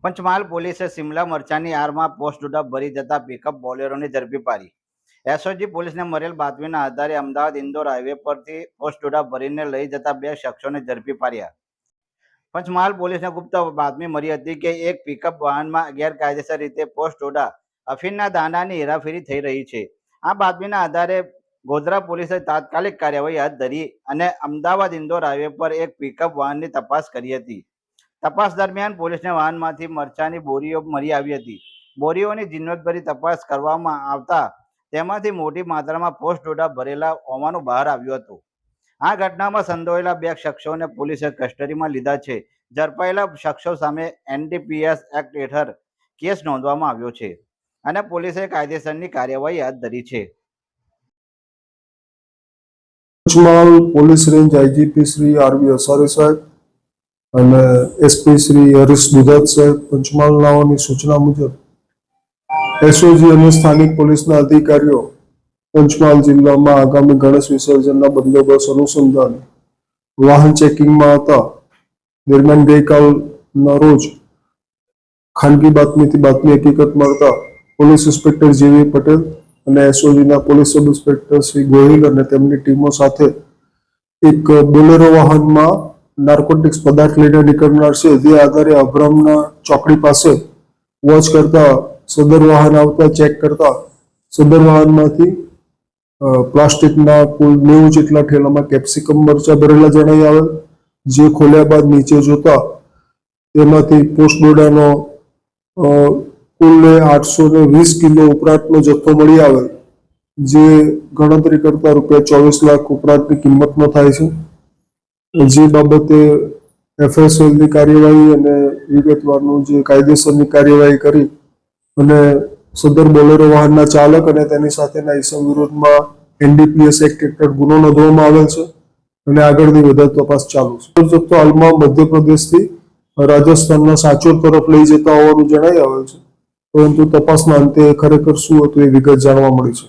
પંચમહાલ પોલીસે સિમલા મરચાની આરમાં પોસ્ટ ડોડા ભરી જતા પિકઅપ બોલેરોને ઝડપી પાડી. એસઓજી પોલીસને મળેલ બાતમીના આધારે અમદાવાદ ઇન્દોર હાઈવે પરથી પોસ્ટ ડોડા ભરીને લઈ જતા બે શખ્સોને ઝડપી પાડ્યા. પંચમહાલ પોલીસને ગુપ્ત બાતમી મળી હતી કે એક પિકઅપ વાહનમાં ગેરકાયદેસર રીતે પોસ્ટ ડોડા અફીણના દાણાની હેરાફેરી થઈ રહી છે. આ બાતમીના આધારે ગોધરા પોલીસે તાત્કાલિક કાર્યવાહી હાથ ધરી અને અમદાવાદ ઇન્દોર હાઈવે પર એક પિકઅપ વાહનની તપાસ કરી હતી. તપાસ દરમિયાન પોલીસને વાહનમાંથી મરચાની બોરીઓ મળી આવી હતી. બોરીઓની ઝીણવટભરી તપાસ કરવામાં આવતા તેમાંથી મોટી માત્રામાં પોસ્ટ ડોડા ભરેલા હોવાનું બહાર આવ્યું હતું. આ ઘટનામાં સંડોવાયેલા બે શખ્સોને પોલીસે કસ્ટડીમાં લીધા છે. ઝડપાયેલા શખ્સો સામે એનડીપીએસ એક્ટ હેઠળ કેસ નોંધવામાં આવ્યો છે અને પોલીસે કાયદેસરની કાર્યવાહી હાથ ધરી છે. Panchmahal police range IGP Shri RV Asari સાહેબ અને એસપી શ્રી હરીશ દુધાત સાહેબ પંચમહાલનાઓની સૂચના મુજબ એસઓજી અને સ્થાનિક પોલીસના અધિકારીઓ પંચમહાલ જિલ્લામાં આગામી ગણેશ વિસર્જનના બંદોબસ્ત અનુસંધાન વાહન ચેકિંગમાં હતા. દરમિયાન ગઈકાલના રોજ ખાનગી બાતમીથી બાતમી હકીકત મળતા પોલીસ ઇન્સ્પેક્ટર જેવી પટેલ અને એસઓજીના police sub inspector Shri Gohil અને તેમની ટીમો સાથે એક બોલેરો વાહનમાં નાર્કોટિક્સ પદાર્થ લઈને નીકળનાર છે. જે આધારે અબ્રામના ચોકડી પાસે વોચ કરતા સદર વાહન આવતા ચેક કરતા સદર વાહનમાંથી પ્લાસ્ટિકના કુલ 90 જેટલા ઠેલામાં કેપ્સિકમ મરચા ભરેલા જણાઈ આવેલ. જે ખોલ્યા બાદ નીચે જોતા તેમાંથી પોસ્ટ ડોડાનો કુલ 820 કિલો ઉપરાંતનો જથ્થો મળી આવેલ, જે ગણતરી કરતા ₹24 લાખ ઉપરાંતની કિંમતનો થાય છે. જે બાબતે એફએસએલની કાર્યવાહી અને વિગતવારનું જે કાયદેસરની કાર્યવાહી કરી અને સદર બોલેરો વાહનના ચાલક અને તેની સાથેના ઈસમ વિરુદ્ધમાં એનડીપીએસ એક્ટ હેઠળ ગુનો નોંધવામાં આવેલ છે અને આગળની વધારે તપાસ ચાલુ છે. જથ્થો હાલમાં મધ્યપ્રદેશથી રાજસ્થાનના સાચોર તરફ લઈ જતા હોવાનું જણાઈ આવેલ છે, પરંતુ તપાસના અંતે ખરેખર શું હતું એ વિગત જાણવા મળી છે.